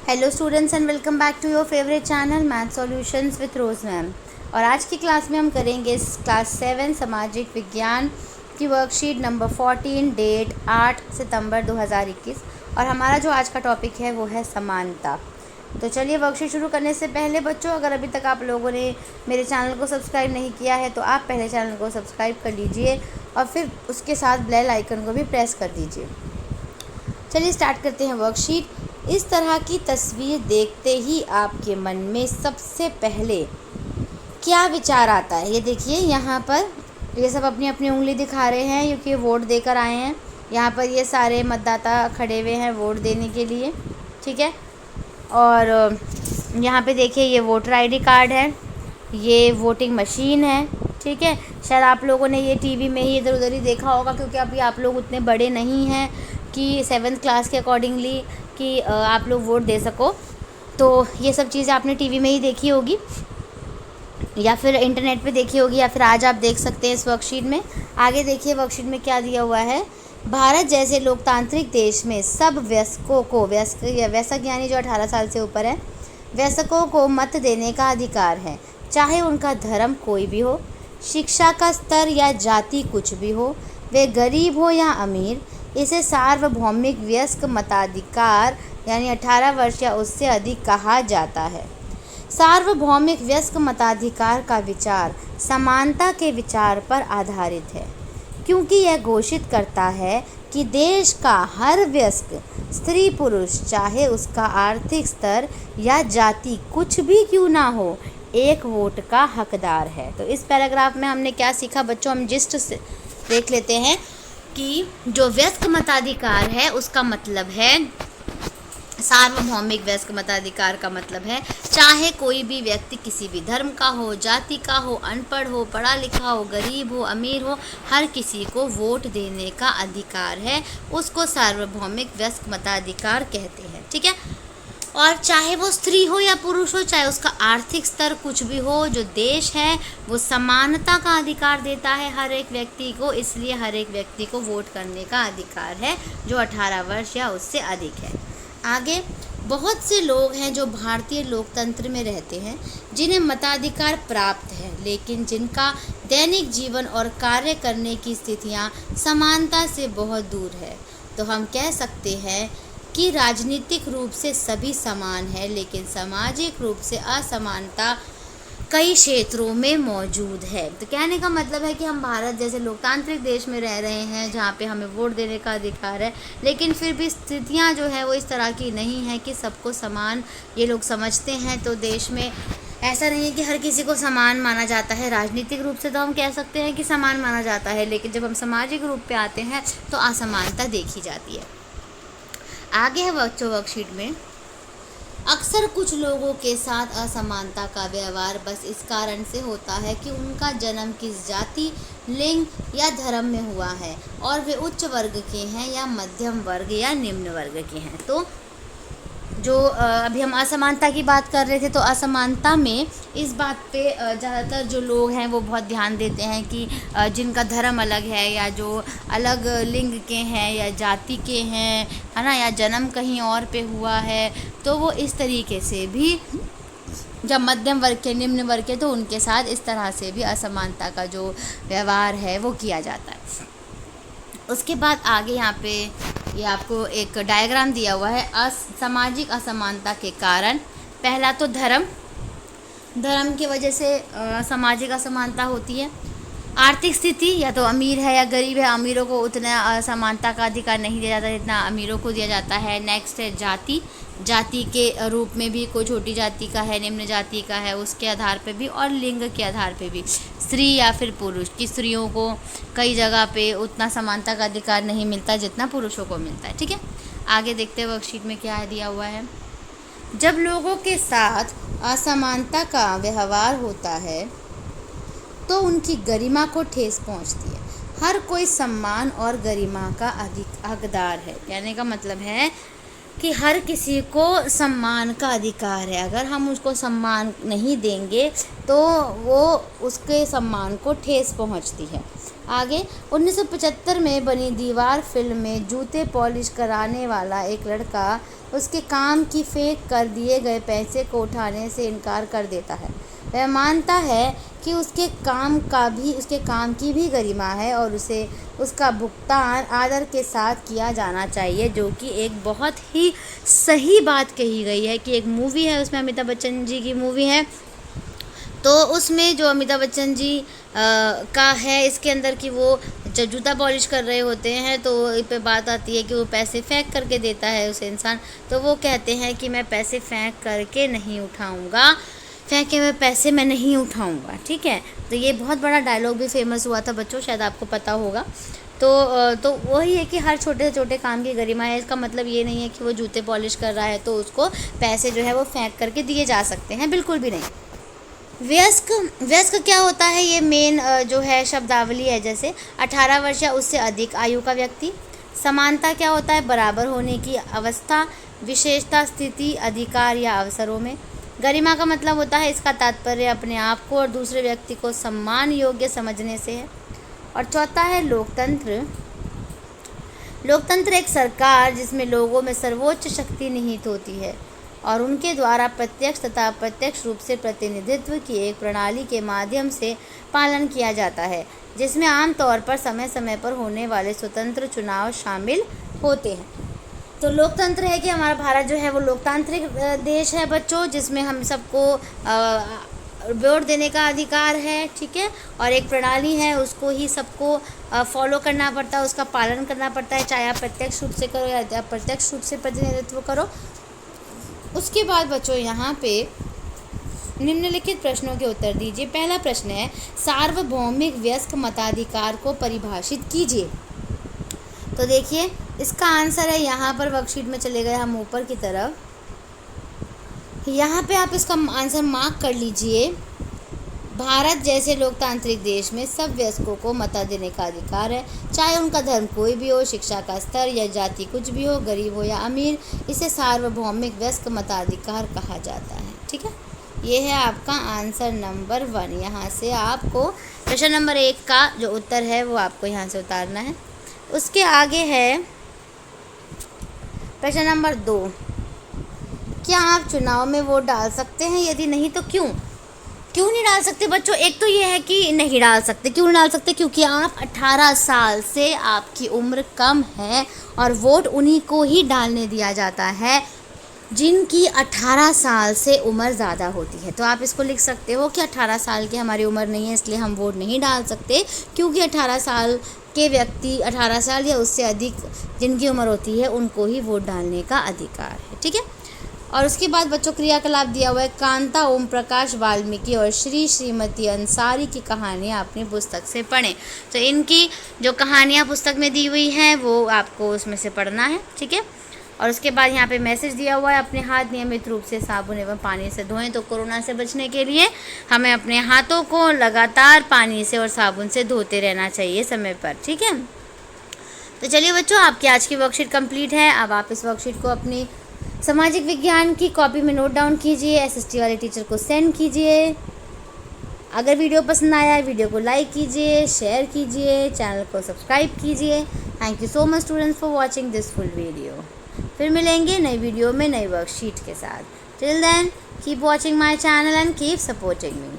Hello students and welcome back to your favourite channel math solutions with Rose ma'am. और आज की class में हम करेंगे क्लास 7 सामाजिक विज्ञान की वर्कशीट नंबर 14 डेट 8 सितंबर 2021। और हमारा जो आज का टॉपिक है वो है समानता। तो चलिए वर्कशीट शुरू करने से पहले बच्चों, अगर अभी तक आप लोगों ने मेरे चैनल को सब्सक्राइब नहीं किया है तो आप पहले चैनल को सब्सक्राइब कर लीजिए और फिर उसके साथ बेल आइकन को भी प्रेस कर दीजिए। चलिए स्टार्ट करते हैं वर्कशीट। इस तरह की तस्वीर देखते ही आपके मन में सबसे पहले क्या विचार आता है? ये देखिए, यहाँ पर ये सब अपनी अपनी उंगली दिखा रहे हैं क्योंकि ये वोट देकर आए हैं। यहाँ पर ये सारे मतदाता खड़े हुए हैं वोट देने के लिए, ठीक है। और यहाँ पे देखिए ये वोटर आईडी कार्ड है, ये वोटिंग मशीन है, ठीक है। शायद आप लोगों ने ये टीवी में ही इधर उधर ही देखा होगा क्योंकि अभी आप लोग उतने बड़े नहीं हैं कि 7th क्लास के अकॉर्डिंगली कि आप लोग वोट दे सको। तो ये सब चीज़ें आपने टीवी में ही देखी होगी या फिर इंटरनेट पे देखी होगी या फिर आज आप देख सकते हैं इस वर्कशीट में। आगे देखिए वर्कशीट में क्या दिया हुआ है। भारत जैसे लोकतांत्रिक देश में सब वयस्कों को, वयस्क यानी जो 18 साल से ऊपर है, वयस्कों को मत देने का अधिकार है, चाहे उनका धर्म कोई भी हो, शिक्षा का स्तर या जाति कुछ भी हो, वे गरीब हो या अमीर। इसे सार्वभौमिक वयस्क मताधिकार यानी 18 वर्ष या उससे अधिक कहा जाता है। सार्वभौमिक वयस्क मताधिकार का विचार समानता के विचार पर आधारित है, क्योंकि यह घोषित करता है कि देश का हर वयस्क स्त्री पुरुष, चाहे उसका आर्थिक स्तर या जाति कुछ भी क्यों ना हो, एक वोट का हकदार है। तो इस पैराग्राफ में हमने क्या सीखा बच्चों, हम जिस्ट से देख लेते हैं कि जो वयस्क मताधिकार है उसका मतलब है, सार्वभौमिक वयस्क मताधिकार का मतलब है चाहे कोई भी व्यक्ति किसी भी धर्म का हो, जाति का हो, अनपढ़ हो, पढ़ा लिखा हो, गरीब हो, अमीर हो, हर किसी को वोट देने का अधिकार है, उसको सार्वभौमिक वयस्क मताधिकार कहते हैं, ठीक है। और चाहे वो स्त्री हो या पुरुष हो, चाहे उसका आर्थिक स्तर कुछ भी हो, जो देश है वो समानता का अधिकार देता है हर एक व्यक्ति को, इसलिए हर एक व्यक्ति को वोट करने का अधिकार है जो 18 वर्ष या उससे अधिक है। आगे बहुत से लोग हैं जो भारतीय लोकतंत्र में रहते हैं जिन्हें मताधिकार प्राप्त है, लेकिन जिनका दैनिक जीवन और कार्य करने की स्थितियां समानता से बहुत दूर है। तो हम कह सकते हैं कि राजनीतिक रूप से सभी समान है, लेकिन सामाजिक रूप से असमानता कई क्षेत्रों में मौजूद है। तो कहने का मतलब है कि हम भारत जैसे लोकतांत्रिक देश में रह रहे हैं जहाँ पे हमें वोट देने का अधिकार है, लेकिन फिर भी स्थितियाँ जो है वो इस तरह की नहीं है कि सबको समान ये लोग समझते हैं। तो देश में ऐसा नहीं है कि हर किसी को समान माना जाता है। राजनीतिक रूप से तो हम कह सकते हैं कि समान माना जाता है, लेकिन जब हम सामाजिक रूप पे आते हैं तो असमानता देखी जाती है। आगे है वर्कशीट में, अक्सर कुछ लोगों के साथ असमानता का व्यवहार बस इस कारण से होता है कि उनका जन्म किस जाति, लिंग या धर्म में हुआ है और वे उच्च वर्ग के हैं या मध्यम वर्ग या निम्न वर्ग के हैं। तो जो अभी हम असमानता की बात कर रहे थे, तो असमानता में इस बात पे ज़्यादातर जो लोग हैं वो बहुत ध्यान देते हैं कि जिनका धर्म अलग है या जो अलग लिंग के हैं या जाति के हैं, है ना, या जन्म कहीं और पे हुआ है, तो वो इस तरीके से भी, जब मध्यम वर्ग के, निम्न वर्ग के, तो उनके साथ इस तरह से भी असमानता का जो व्यवहार है वो किया जाता है। उसके बाद आगे यहाँ पे ये आपको एक डायग्राम दिया हुआ है सामाजिक असमानता के कारण। पहला तो धर्म की वजह से सामाजिक असमानता होती है। आर्थिक स्थिति, या तो अमीर है या गरीब है, अमीरों को उतना समानता का अधिकार नहीं दिया जाता जितना अमीरों को दिया जाता है। नेक्स्ट है जाति के रूप में भी कोई छोटी जाति का है, निम्न जाति का है, उसके आधार पे भी, और लिंग के आधार पे भी, स्त्री या फिर पुरुष, की स्त्रियों को कई जगह पे उतना समानता का अधिकार नहीं मिलता जितना पुरुषों को मिलता है, ठीक है। आगे देखते हैं वर्कशीट में क्या दिया हुआ है। जब लोगों के साथ असमानता का व्यवहार होता है तो उनकी गरिमा को ठेस पहुंचती है। हर कोई सम्मान और गरिमा का अधिक हकदार है। कहने का मतलब है कि हर किसी को सम्मान का अधिकार है। अगर हम उसको सम्मान नहीं देंगे तो वो उसके सम्मान को ठेस पहुंचती है। आगे 1975 में बनी दीवार फिल्म में जूते पॉलिश कराने वाला एक लड़का उसके काम की फेंक कर दिए गए पैसे को उठाने से इनकार कर देता है। वह मानता है कि उसके काम की भी गरिमा है और उसे उसका भुगतान आदर के साथ किया जाना चाहिए, जो कि एक बहुत ही सही बात कही गई है। कि एक मूवी है, उसमें अमिताभ बच्चन जी की मूवी है, तो उसमें जो अमिताभ बच्चन जी का है इसके अंदर कि वो जब जूता पॉलिश कर रहे होते हैं तो इस पे बात आती है कि वो पैसे फेंक करके देता है उसे इंसान, तो वो कहते हैं कि मैं पैसे फेंक करके नहीं उठाऊंगा, फेंके हुए पैसे मैं नहीं उठाऊंगा। ठीक है, तो ये बहुत बड़ा डायलॉग भी फेमस हुआ था बच्चों, शायद आपको पता होगा। तो वही है कि हर छोटे से छोटे काम की गरिमा है। इसका मतलब ये नहीं है कि वो जूते पॉलिश कर रहा है तो उसको पैसे जो है वो फेंक करके दिए जा सकते हैं, बिल्कुल भी नहीं। वयस्क क्या होता है, ये मेन जो है शब्दावली है, जैसे 18 वर्ष या उससे अधिक आयु का व्यक्ति। समानता क्या होता है, बराबर होने की अवस्था, विशेषता, स्थिति, अधिकार या अवसरों में। गरिमा का मतलब होता है, इसका तात्पर्य अपने आप को और दूसरे व्यक्ति को सम्मान योग्य समझने से है। और चौथा है लोकतंत्र। लोकतंत्र एक सरकार जिसमें लोगों में सर्वोच्च शक्ति निहित होती है और उनके द्वारा प्रत्यक्ष तथा अप्रत्यक्ष रूप से प्रतिनिधित्व की एक प्रणाली के माध्यम से पालन किया जाता है, जिसमें आमतौर पर समय समय पर होने वाले स्वतंत्र चुनाव शामिल होते हैं। तो लोकतंत्र है कि हमारा भारत जो है वो लोकतांत्रिक देश है बच्चों, जिसमें हम सबको वोट देने का अधिकार है। ठीक है, और एक प्रणाली है, उसको ही सबको फॉलो करना पड़ता है, उसका पालन करना पड़ता है, चाहे आप प्रत्यक्ष रूप से करो या अप्रत्यक्ष रूप से प्रतिनिधित्व करो। उसके बाद बच्चों यहाँ पे निम्नलिखित प्रश्नों के उत्तर दीजिए। पहला प्रश्न है, सार्वभौमिक वयस्क मताधिकार को परिभाषित कीजिए। तो देखिए इसका आंसर है, यहाँ पर वर्कशीट में चले गए हम ऊपर की तरफ, यहाँ पे आप इसका आंसर मार्क कर लीजिए। भारत जैसे लोकतांत्रिक देश में सब वयस्कों को मत देने का अधिकार है, चाहे उनका धर्म कोई भी हो, शिक्षा का स्तर या जाति कुछ भी हो, गरीब हो या अमीर, इसे सार्वभौमिक वयस्क मताधिकार कहा जाता है। ठीक है, ये है आपका आंसर नंबर 1। यहाँ से आपको प्रश्न नंबर 1 का जो उत्तर है वो आपको यहाँ से उतारना है। उसके आगे है प्रश्न नंबर 2, क्या आप चुनाव में वोट डाल सकते हैं? यदि नहीं तो क्यों नहीं डाल सकते बच्चों? एक तो ये है कि नहीं डाल सकते। क्यों नहीं डाल सकते? क्योंकि आप 18 साल से आपकी उम्र कम है और वोट उन्हीं को ही डालने दिया जाता है जिनकी 18 साल से उम्र ज़्यादा होती है। तो आप इसको लिख सकते हो कि 18 साल की हमारी उम्र नहीं है, इसलिए हम वोट नहीं डाल सकते, क्योंकि 18 साल के व्यक्ति 18 साल या उससे अधिक जिनकी उम्र होती है उनको ही वोट डालने का अधिकार है। ठीक है, और उसके बाद बच्चों क्रियाकलाप दिया हुआ है, कांता ओम प्रकाश वाल्मीकि और श्रीमती अंसारी की कहानियाँ अपनी पुस्तक से पढ़ें। तो इनकी जो कहानियाँ पुस्तक में दी हुई हैं वो आपको उसमें से पढ़ना है। ठीक है, और उसके बाद यहाँ पे मैसेज दिया हुआ है, अपने हाथ नियमित रूप से साबुन एवं पानी से धोएं। तो कोरोना से बचने के लिए हमें अपने हाथों को लगातार पानी से और साबुन से धोते रहना चाहिए समय पर। ठीक है, तो चलिए बच्चों, आपकी आज की वर्कशीट कंप्लीट है। अब आप इस वर्कशीट को अपनी सामाजिक विज्ञान की कॉपी में नोट डाउन कीजिए, एसएसटी वाले टीचर को सेंड कीजिए। अगर वीडियो पसंद आया वीडियो को लाइक कीजिए, शेयर कीजिए, चैनल को सब्सक्राइब कीजिए। Thank you so much students for watching this full video. फिर मिलेंगे नई वीडियो में नई वर्कशीट के साथ। Till then keep watching my channel and keep supporting me.